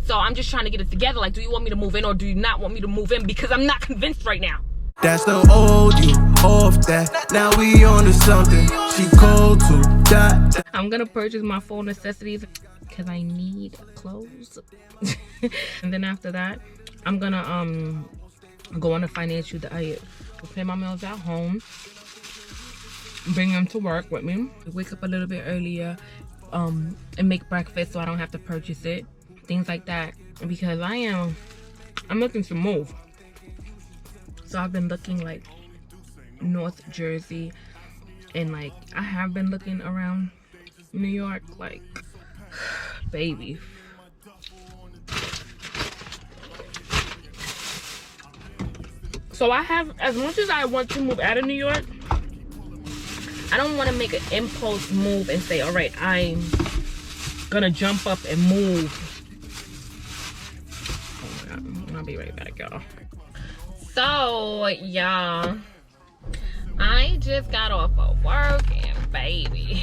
So I'm just trying to get it together. Like, do you want me to move in or do you not want me to move in? Because I'm not convinced right now. That's the old you, off that. Now we on to something. She cold to die. I'm gonna purchase my full necessities because I need clothes. And then after that, I'm gonna go on a financial diet. Prepare my meals at home. Bring them to work with me. Wake up a little bit earlier, and make breakfast so I don't have to purchase it. Things like that. Because I'm looking to move. So I've been looking like North Jersey, and like I have been looking around New York, like baby. So I have, as much as I want to move out of New York, I don't want to make an impulse move and say, all right, I'm gonna jump up and move. Oh my God, I'll be right back, y'all. So, y'all, I just got off of work and baby,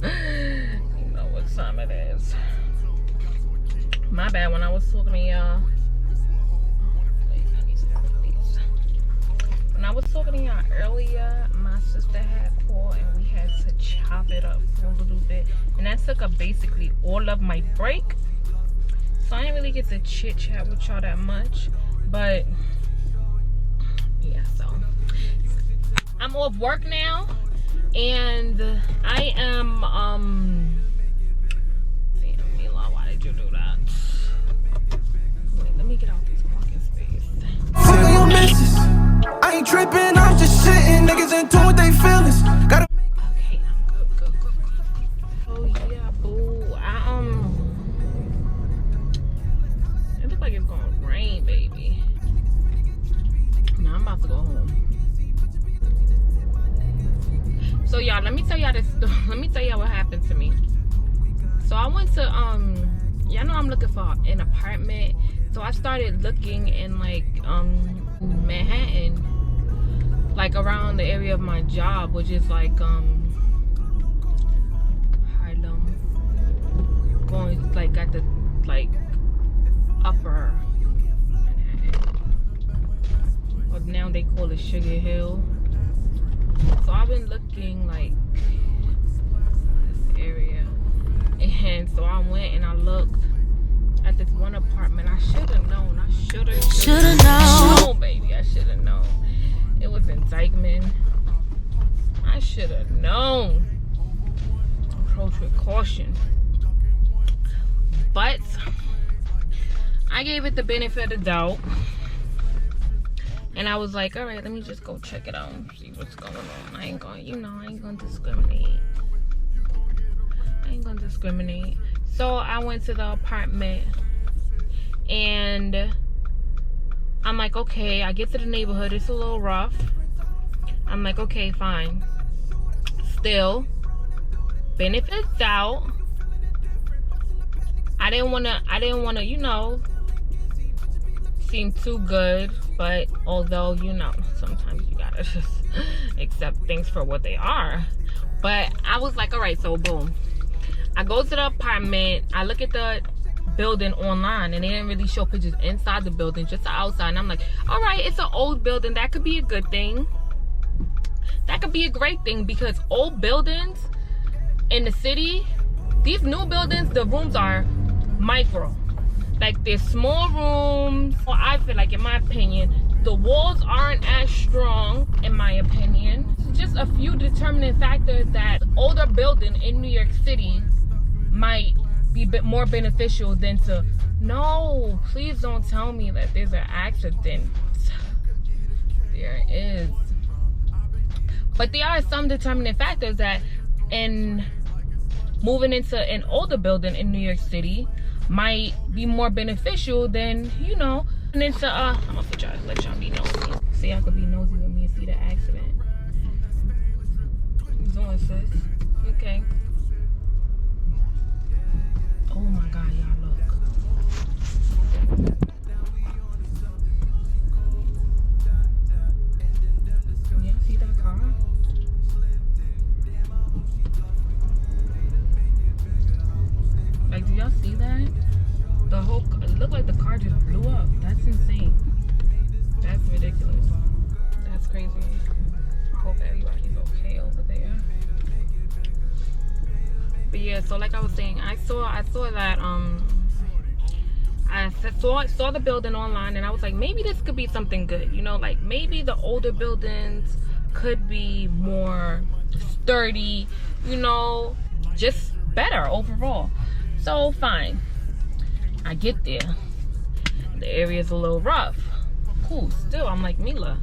you know what time it is. My bad when I was talking to y'all. When I was talking to y'all earlier, my sister had called and we had to chop it up for a little bit. And that took up basically all of my break. So I didn't really get to chit chat with y'all that much. But yeah, so I'm off work now, and I am damn, Mila, why did you do that? Wait, let me get out this parking space. Fuck on your missus. I ain't tripping, I'm just shitting. Niggas in tune with they feelings. Gotta Okay, I'm good. Oh yeah, boo. It looks like it's gonna rain, baby. Now I'm about to go home. So y'all, let me tell y'all this. Let me tell y'all what happened to me. So I went to y'all know I'm looking for an apartment. So I started looking in like Manhattan, like around the area of my job, which is like Harlem, going like at the like upper Manhattan. Or now they call it Sugar Hill. So I've been looking like this area, and so I went and I looked at this one apartment. I should have known. I should have known, baby. I should have known. It was in Dyckman. I should have known. Approach with caution. But I gave it the benefit of the doubt. And I was like, all right, let me just go check it out and see what's going on. I ain't gonna discriminate. So I went to the apartment and I'm like, okay, I get to the neighborhood, it's a little rough. I'm like, okay, fine. Still, benefit of doubt. I didn't wanna, you know, seem too good, but although, you know, sometimes you gotta just accept things for what they are. But I was like, all right, so boom. I go to the apartment, I look at the building online, and they didn't really show pictures inside the building, just the outside. And I'm like, all right, it's an old building. That could be a good thing. That could be a great thing, because old buildings in the city, these new buildings, the rooms are micro. Like, there's small rooms. Well, I feel like, in my opinion, the walls aren't as strong, in my opinion. Just a few determining factors that older building in New York City might be a bit more beneficial than to, no, please don't tell me that there's an accident. There is. But there are some determining factors that in moving into an older building in New York City might be more beneficial than, you know, and into I'm gonna let y'all be nosy. So y'all could be nosy with me and see the accident. What's doing, sis? Okay. Oh my God, y'all, look. Yeah, see that car? Like, do y'all see that? The it looked like the car just blew up. That's insane. That's ridiculous. That's crazy. I hope everybody's okay over there. But yeah, so like I was saying, I saw that I saw the building online, and I was like, maybe this could be something good, you know, like maybe the older buildings could be more sturdy, you know, just better overall. So fine, I get there, the area's a little rough. Cool. Still, I'm like, Mila,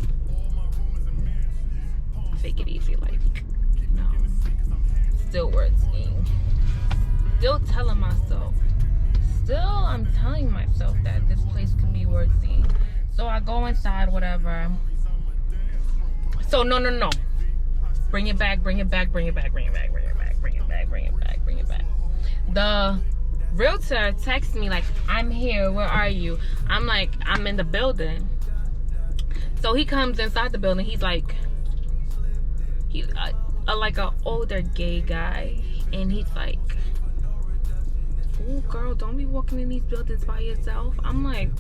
take it easy, like, no, still worth seeing. Still telling myself, I'm telling myself that this place could be worth seeing. So I go inside, whatever. So no. Bring it back. The realtor texts me like, I'm here, where are you? I'm like, I'm in the building. So he comes inside the building. He's like, he's like an older gay guy, and he's like, oh girl, don't be walking in these buildings by yourself. I'm like,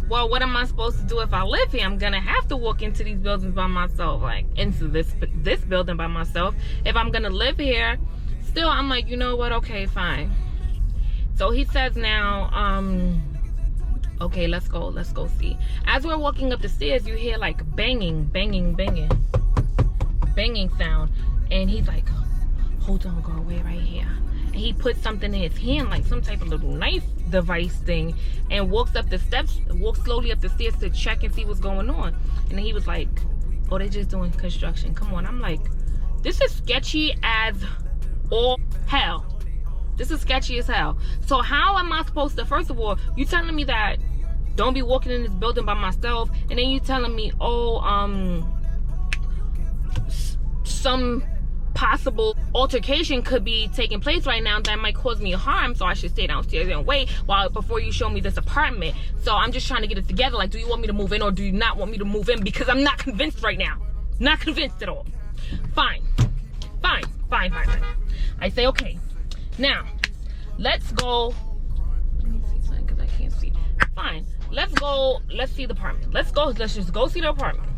well, what am I supposed to do if I live here? I'm gonna have to walk into these buildings by myself, like into this building by myself if I'm gonna live here. Still, I'm like, you know what, okay, fine. So he says now, okay, let's go see. As we're walking up the stairs, you hear like banging sound, and he's like, hold on girl, wait right here. And he puts something in his hand, like some type of little knife device thing, and walks slowly up the stairs to check and see what's going on. And then he was like, oh, they're just doing construction, come on. I'm like, this is sketchy as all hell. This is sketchy as hell. So how am I supposed to, first of all, you telling me that don't be walking in this building by myself, and then you telling me, oh, some possible altercation could be taking place right now that might cause me harm, so I should stay downstairs and wait before you show me this apartment. So I'm just trying to get it together. Like, do you want me to move in or do you not want me to move in? Because I'm not convinced right now. Not convinced at all. Fine. I say, okay, now let's go. Let me see something because I can't see. Fine, let's see the apartment. Let's just go see the apartment.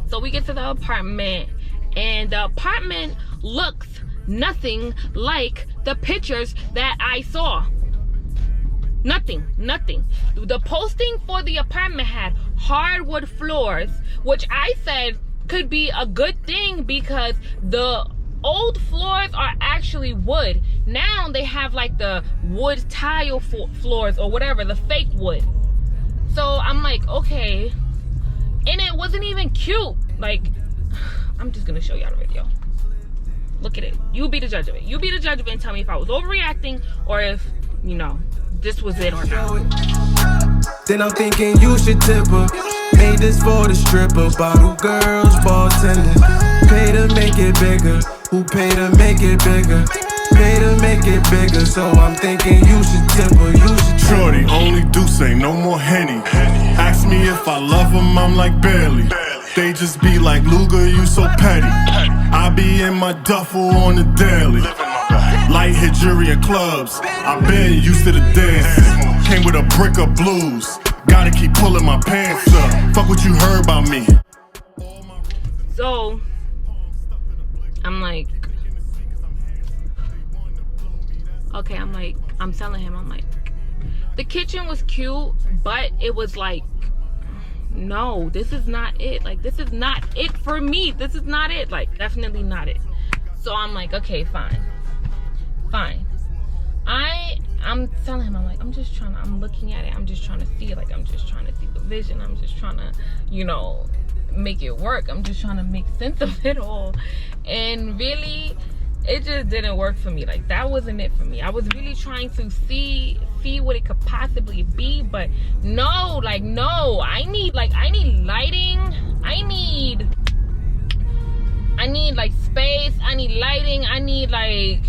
So we get to the apartment, and the apartment looks nothing like the pictures that I saw. Nothing. The posting for the apartment had hardwood floors, which I said could be a good thing because the old floors are actually wood. Now they have like the wood tile floors or whatever, the fake wood. So I'm like, okay. And it wasn't even cute. Like, I'm just gonna show y'all the video. Look at it. You be the judge of it. You be the judge of it and tell me if I was overreacting or if, you know, this was it or not. Then I'm thinking you should tip her. Made this for the stripper. Bottle girls, bartenders. Pay to make it bigger. Who pay to make it bigger? Pay to make it bigger. So I'm thinking you should tip her. You should. Shorty, only Douce, no more Henny. Ask me if I love them, I'm like barely. They just be like, Luger, you so petty. I be in my duffel on the daily. Light hit jury and clubs. I been used to the dance. Came with a brick of blues. Gotta keep pulling my pants up. Fuck what you heard about me. So I'm like, okay, I'm telling him, I'm like, the kitchen was cute, but it was like, no, this is not it. Like, this is not it for me. This is not it. Like, definitely not it. So I'm like, okay, fine. I'm telling him, I'm like, I'm looking at it. I'm just trying to see it. Like, I'm just trying to see the vision. I'm just trying to, you know, make it work. I'm just trying to make sense of it all. And really, it just didn't work for me. Like, that wasn't it for me. I was really trying to see what it could possibly be, but no, like, no. I need lighting. I need like space. I need lighting. I need life.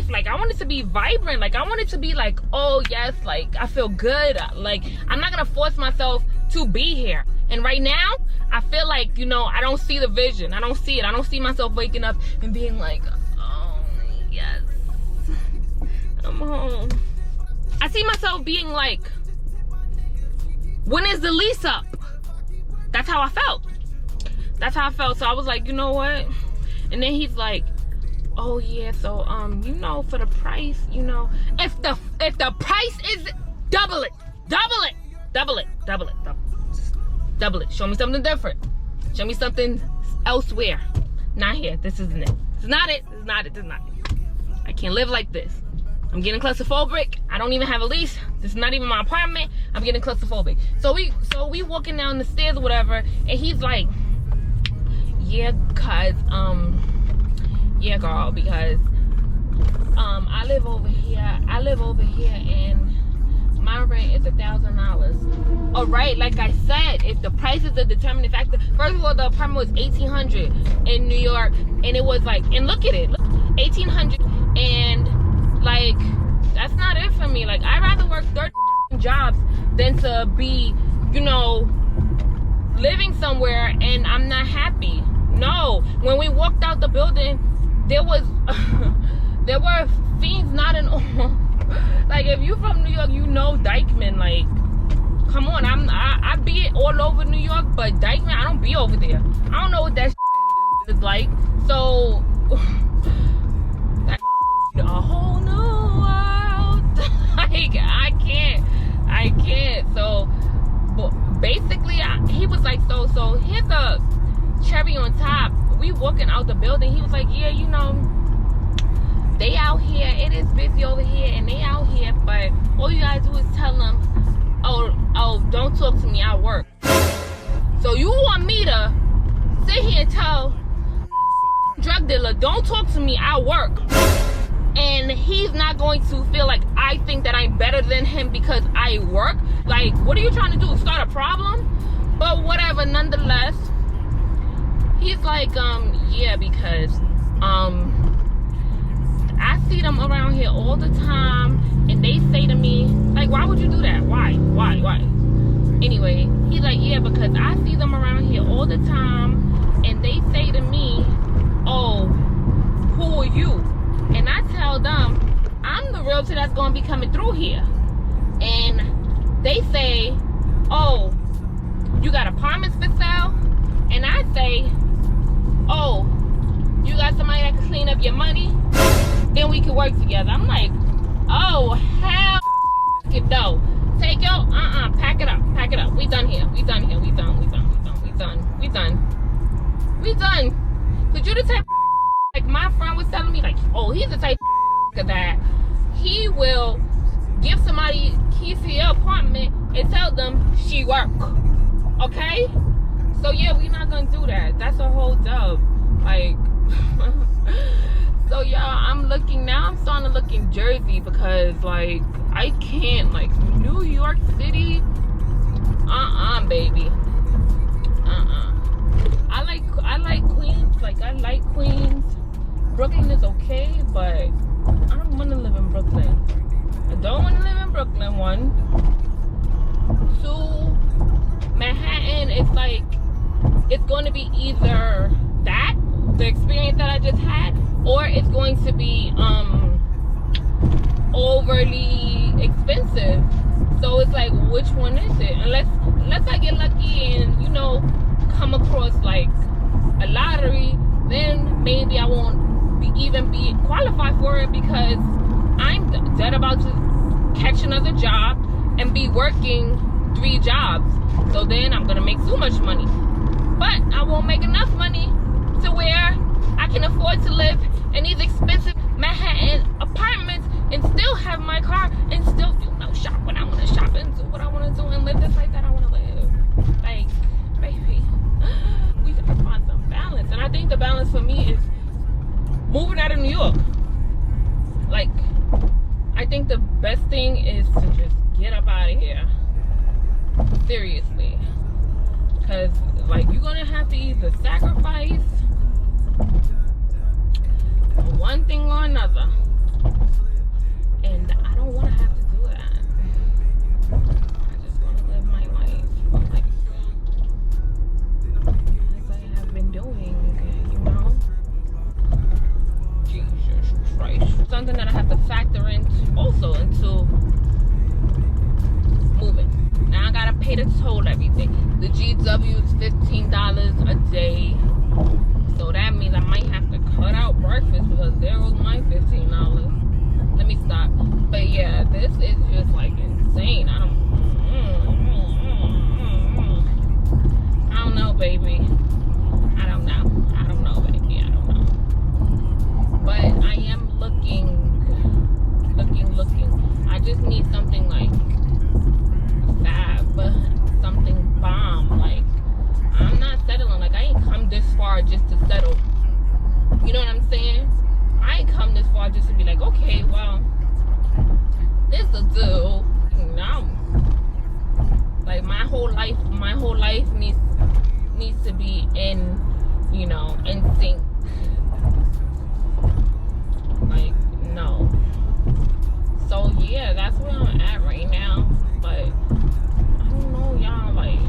Like, I want it to be vibrant. Like, I want it to be like, oh yes, like, I feel good. Like, I'm not gonna force myself to be here. And right now, I feel like, you know, I don't see the vision. I don't see it. I don't see myself waking up and being like, oh yes, home. I see myself being like, when is the lease up? That's how I felt. That's how I felt. So I was like, you know what? And then he's like, oh yeah, so you know, for the price, you know, if the price is double it. Show me something different. Show me something elsewhere. Not here. This isn't it. This is not it. This is not it. This is not it. I can't live like this. I'm getting claustrophobic. I don't even have a lease. This is not even my apartment. I'm getting claustrophobic. So we walking down the stairs or whatever, and he's like, yeah, cause yeah, girl, because I live over here and my rent is $1,000. All right, like I said, if the price is the determining factor. First of all, the apartment was $1,800 in New York, and it was like, and look at it, $1,800, and like, that's not it for me. Like, I'd rather work 30 jobs than to be, you know, living somewhere and I'm not happy. No, when we walked out the building, there was there were fiends nodding on. Like, if you from New York, you know Dykeman. Like, come on, I be all over New York, but Dykeman, I don't be over there. I don't know what that is like. So that a whole new world. Like, I can't. So basically, he was like, so here's a cherry on top. We walking out the building. He was like, yeah, you know, they out here. It is busy over here, and they out here. But all you gotta do is tell them, oh, don't talk to me. I work. So you want me to sit here and tell drug dealer, don't talk to me. I work. And he's not going to feel like I think that I'm better than him because I work. Like, what are you trying to do? Start a problem? But whatever, nonetheless, he's like, yeah, because I see them around here all the time, and they say to me, like, why would you do that? Why? Anyway, he's like, yeah, because I see them around here all the time, and they say to me, oh, who are you? And I tell them, I'm the realtor that's going to be coming through here. And they say, oh, you got apartments for sale? And I say, oh, you got somebody that can clean up your money? Then we can work together. I'm like, oh, hell no. Take your, pack it up. We done here. We done. Could you the type, like my friend was telling me, like, oh, he's the type that he will give somebody keys to your apartment and tell them she work. Okay? So yeah, we're not gonna do that. That's a whole dub. Like, so y'all, I'm starting to look in Jersey because, like, I can't, like, New York City, baby. I like Queens. Like, I like Queens. Brooklyn is okay, but I don't want to live in Brooklyn. I don't want to live in Brooklyn, 1. 2, Manhattan is like, it's going to be either that, the experience that I just had, or it's going to be overly expensive. So it's like, which one is it? Unless I get lucky and, you know, come across like a lottery, then maybe I won't even be qualified for it, because I'm dead about to catch another job and be working 3 jobs. So then I'm gonna make too much money, but I won't make enough money to where I can afford to live in these expensive Manhattan apartments and still have my car and still, you know, shop when I want to shop and do what I want to do and live just like that I want to live. Like, baby, we gotta find some balance. And I think the balance for me is moving out of New York. Like, I think the best thing is to just get up out of here. Seriously. Because, like, you're gonna have to either sacrifice one thing or another. And I don't want to have to do that. I just want to live my life, like, as I have been doing, you know? Jesus Christ. Something that I have to factor in also here to toll everything. The GW is $15 a day. So that means I might have to cut out breakfast because there goes my $15. Let me stop. But yeah, this is just like insane. I don't know, baby. I don't know, baby. I don't know. But I am looking. I just need something like fab, something bomb. Like, I'm not settling. Like, I ain't come this far just to settle. You know what I'm saying? I ain't come this far just to be like, okay, well, this'll do. No. Like, my whole life needs to be in, you know, in sync. Like, no. So yeah, that's where I'm at right now. But I don't know, y'all. Like,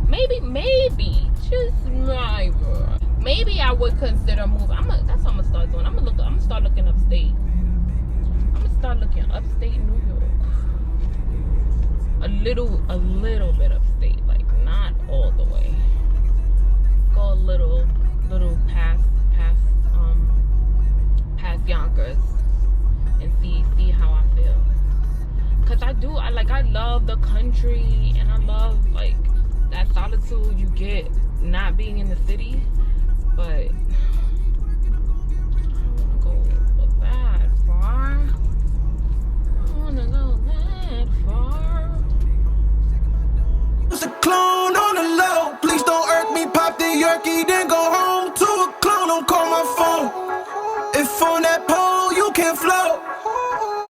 maybe, just maybe I would consider moving. That's what I'm gonna start doing. I'm gonna start looking upstate. I'm gonna start looking upstate New York. A little bit upstate, like not all the way. Go a little past Yonkers and see how I feel. Cause I love the country, and I love like that solitude you get not being in the city. But